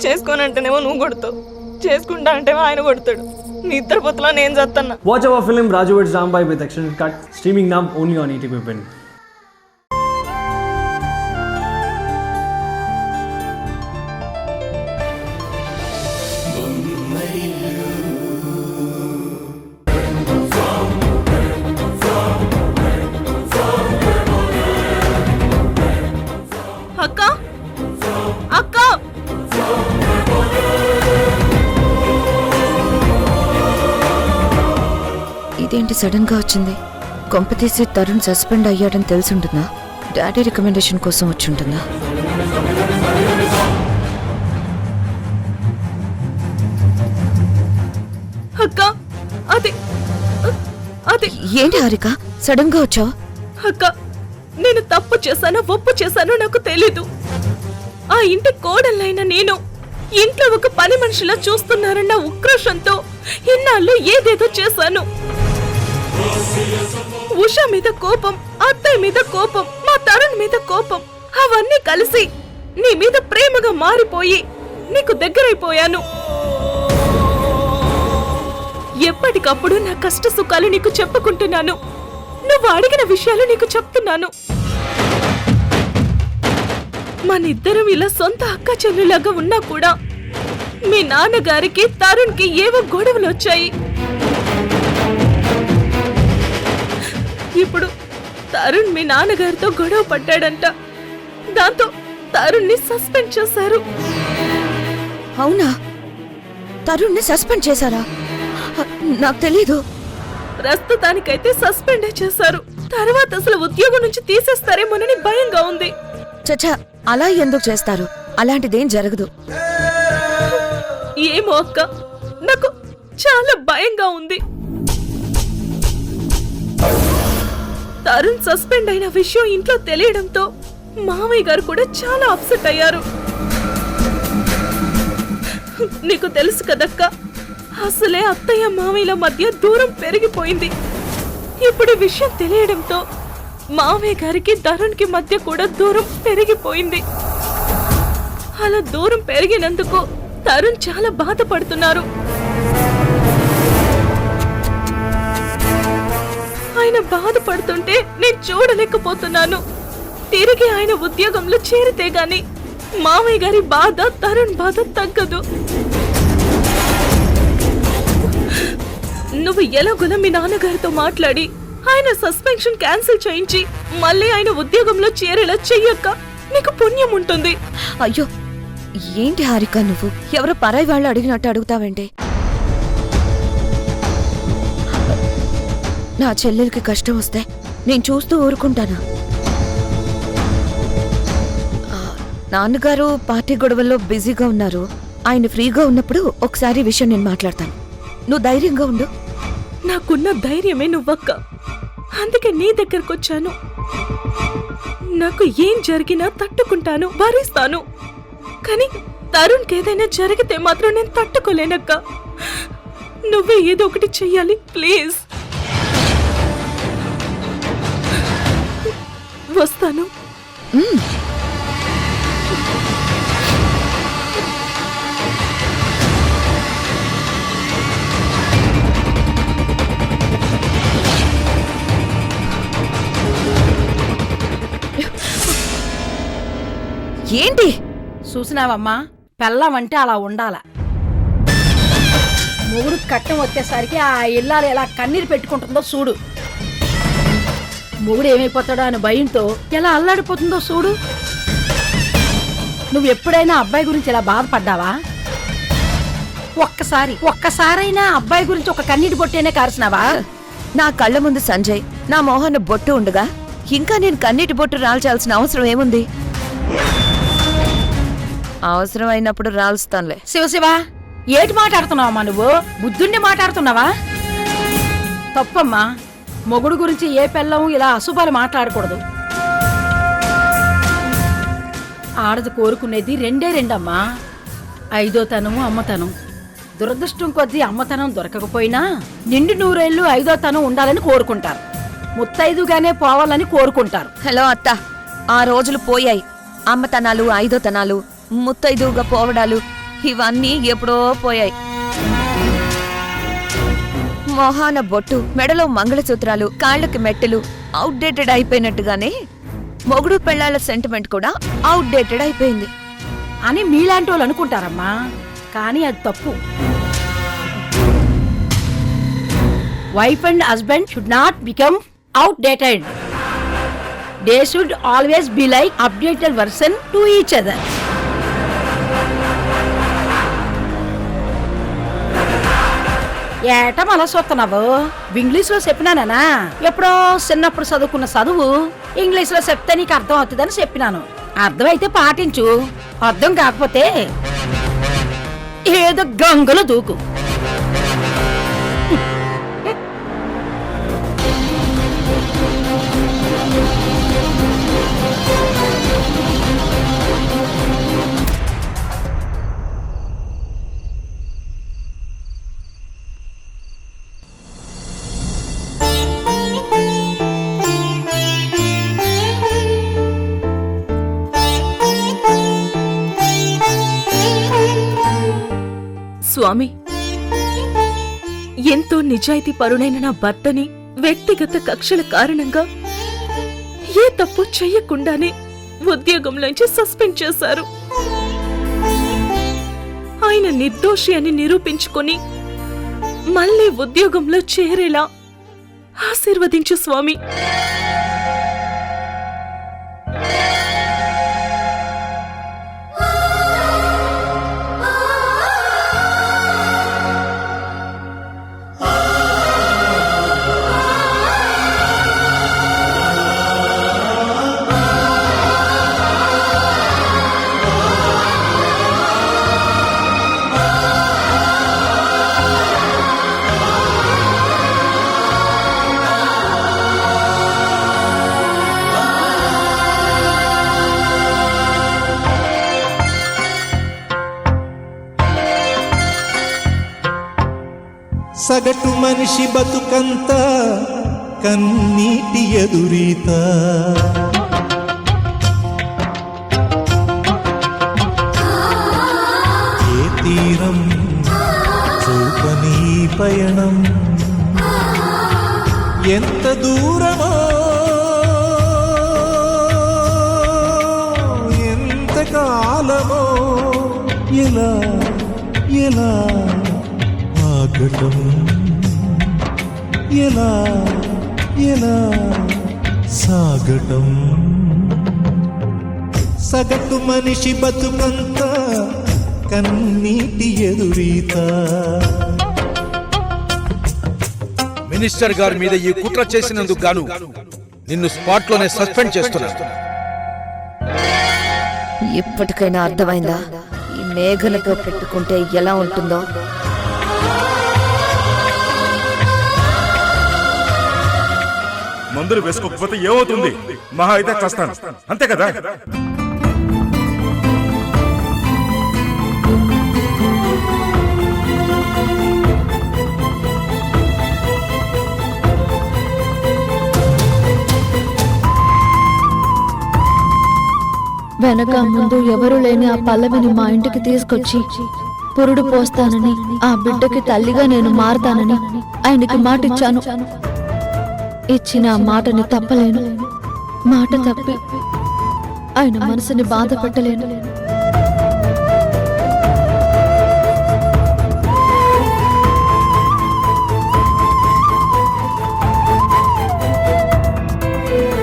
చేసుకోనంటేనేమో నువ్వు కొడతావు, చేసుకుంటా అంటేమో ఆయన కొడతాడు. నీ ఇద్దరు పొత్తులో నేను చేస్తున్నా. Watch our film Raju vs. Rambai with extended cut, streaming now only on ETV Win. అక్క అక్క ఇదేంటి సడన్ గా వచ్చింది? కొంపతీసి తరుణ్ సస్పెండ్ అయ్యాడని తెలుసుంటుందా? డాడీ రికమెండేషన్ కోసం వచ్చుంటుందా? అక్క అది అది ఏంటి హారిక సడన్ గా వచ్చావు? అక్క నేను తప్పు చేశానో ఒప్పు చేశానో నాకు తెలీదు. ఆ ఇంటి కోడళ్ళైన నేను ఇంట్లో ఒక పని మనిషిలా చూస్తున్నారన్న ఉక్రోషంతో ఇన్నాళ్ళు ఏదేదో చేశాను. ఉషా మీద కోపం, అత్తయ్య మీద కోపం, మా తరుణ్ మీద కోపం, అవన్నీ కలిసి నీ మీద ప్రేమగా మారిపోయి నీకు దగ్గరైపోయాను. ఎప్పటికప్పుడు నా కష్ట సుఖాలు నీకు చెప్పుకుంటున్నాను. నువ్వు అడిగిన విషయాలు నీకు చెప్తున్నాను. మనిద్దరం ఇలా సొంత అక్క చెల్లులాగా ఉన్నా కూడా మీ నాన్నగారికి తరుణ్కి ఏవో గొడవలు వచ్చాయి. ఇప్పుడు తరుణ్ మీ నాన్నగారితో గొడవ పడ్డాడంట. దాంతో తరుణ్ని సస్పెండ్ చేశారు. అవునా? తరుణ్ని సస్పెండ్ చేశారా? నాకు తెలీదు. ప్రస్తుతానికైతే సస్పెండే చేశారు. తర్వాత అసలు ఉద్యోగం నుంచి తీసేస్తారేమోనని భయంగా ఉంది. చచ్చా, అలా ఎందుకు చేస్తారు? అలాంటిదేం జరగదు. ఏమో అక్క, నాకు చాలా భయంగా ఉంది. తరుణ్ సస్పెండ్ అయిన విషయం ఇంట్లో తెలియడంతో మామయ్య గారు కూడా చాలా అప్సెట్ అయ్యారు. నీకు తెలుసు కదక్క, అసలే అత్తయ్య మామయ్యల మధ్య దూరం పెరిగిపోయింది. ఇప్పుడు విషయం తెలియడంతో మామయ్య గారికి తరుణ్కి మధ్య కూడా దూరం పెరిగిపోయింది. అలా దూరం పెరిగినందుకు తరుణ్ చాలా బాధపడుతున్నారు. ఆయన బాధపడుతుంటే నేను చూడలేకపోతున్నాను. తిరిగి ఆయన ఉద్యోగంలో చేరితే గాని మామయ్య గారి బాధ, తరుణ్ బాధ తగ్గదు. నువ్వు ఎలాగోలా మీ నాన్నగారితో మాట్లాడి ఆయన సస్పెన్షన్ క్యాన్సిల్ చేయించి మళ్ళీ ఆయన ఉద్యోగంలో చేరేలా చెయ్యక్క, నీకు పుణ్యం ఉంటుంది. అయ్యో, ఏంటి హారిక నువ్వు? ఎవరో పరాయి వాళ్ళు అడిగినట్టు అడుగుతావేంటి? నా చెల్లెలకి కష్టం వస్తే నేను చూస్తూ ఊరుకుంటానా? నాన్నగారు పార్టీ గొడవల్లో బిజీగా ఉన్నారు. ఆయన ఫ్రీగా ఉన్నప్పుడు ఒకసారి విషయం నేను మాట్లాడతాను. నువ్వు ధైర్యంగా ఉండు. నాకున్న ధైర్యమే నువ్వక్క, అందుకే నీ దగ్గరకు వచ్చాను. నాకు ఏం జరిగినా తట్టుకుంటాను, భరిస్తాను. కానీ తరుణ్కి ఏదైనా జరిగితే మాత్రం నేను తట్టుకోలేనక్క. నువ్వే ఏదో ఒకటి చెయ్యాలి ప్లీజ్. వస్తాను. ఏంటి చూసినావమ్మా, పెళ్ళమంటే అలా ఉండాల. మొగుడు కట్టం వచ్చేసరికి ఆ ఇల్లాలు ఎలా కన్నీరు పెట్టుకుంటుందో చూడు. మొగుడు ఏమైపోతాడో అని భయంతో ఎలా అల్లాడిపోతుందో చూడు. నువ్వు ఎప్పుడైనా అబ్బాయి గురించి ఇలా బాధపడ్డావా? ఒక్కసారైనా అబ్బాయి గురించి ఒక కన్నీటి బొట్టేనే కాల్సినావా? నా కళ్ళ ముందు సంజయ్, నా మోహన్ బొట్టు ఉండగా ఇంకా నేను కన్నీటి బొట్టు రాల్చాల్సిన అవసరం ఏముంది? అవసరం అయినప్పుడు రాల్స్తానులే. శివశివ, ఏటి మాట్లాడుతున్నావమ్మా నువ్వు? బుద్ధుండి మాట్లాడుతున్నావా? తప్పమ్మా. మొగుడు గురించి ఏ పెళ్ళం ఇలా అశుభాలు మాట్లాడకూడదు. ఆడది కోరుకునేది రెండమ్మా, ఐదోతనము, అమ్మతనం. దురదృష్టం కొద్దీ అమ్మతనం దొరకకపోయినా నిండు నూరేళ్లు ఐదోతనం ఉండాలని కోరుకుంటారు. ముత్తైదుగానే పోవాలని కోరుకుంటారు. హలో అత్త, ఆ రోజులు పోయాయి. అమ్మతనాలు, ఐదోతనాలు, ముత్తైదుగా పోవడాలు ఇవన్నీ ఎప్పుడో పోయాయి. మొహాన బొట్టు, మెడలో మంగళసూత్రాలు, కాళ్ళకి మెట్టెలు అవుట్డేటెడ్ అయిపోయినట్టుగానే మొగుడు పెళ్ళాల సెంటిమెంట్ కూడా అవుట్డేటెడ్ అయిపోయింది అని మీలాంటి వాళ్ళు అనుకుంటారమ్మా, కానీ అది తప్పు. Wife and husband should not become outdated. They should always be like updated version to each other. ఏటా అలా చూస్తున్నావు? ఇంగ్లీష్ లో చెప్పినానా? ఎప్పుడో చిన్నప్పుడు చదువుకున్న చదువు ఇంగ్లీష్ లో చెప్తే నీకు అర్థం అవుతుందని చెప్పినాను. అర్థమైతే పాటించు, అర్థం కాకపోతే ఏదో గంగలో దూకు. స్వామి, ఎంతో నిజాయితీ పరుడైన నా భర్తని వ్యక్తిగత కక్షల కారణంగా ఏ తప్పు చెయ్యకుండానే ఉద్యోగంలోంచి సస్పెండ్ చేశారు. ఆయన నిర్దోషి అని నిరూపించుకొని మళ్ళీ ఉద్యోగంలో చేరేలా ఆశీర్వదించు స్వామి. సగటు మనిషి బతుకంత కన్నీటి ఎదురీత, ఏ తీరం చూపని పయనం, ఎంత దూరమో ఎంత కాలమో, ఎలా ఎలా ఆగటం, ఎలా ఎలా సాగటం. సగటు మనిషి బతుకంత కన్నీటి ఎదురీత. మినిస్టర్ గారి మీద ఈ కుట్ర చేసినందుకు గాను నిన్ను స్పాట్ లోనే సస్పెండ్ చేస్తున్నాను. ఇప్పటికైనా అర్థమైందా ఈ మేఘలతో పెట్టుకుంటే ఎలా ఉంటుందో? మందులు వేసుకోకపోతే ఏమవుతుంది? మహా అయితే చస్తాను, అంతే కదా? వెనక ముందు ఎవరు లేని ఆ పల్లవిని మా ఇంటికి తీసుకొచ్చి పురుడు పోస్తానని, ఆ బిడ్డకి తల్లిగా నేను మారతానని ఆయనకి మాటిచ్చాను. ఇచ్చిన ఆ మాటని తప్పలేను. మాట తప్పి ఆయన మనసుని బాధ పెట్టలేను.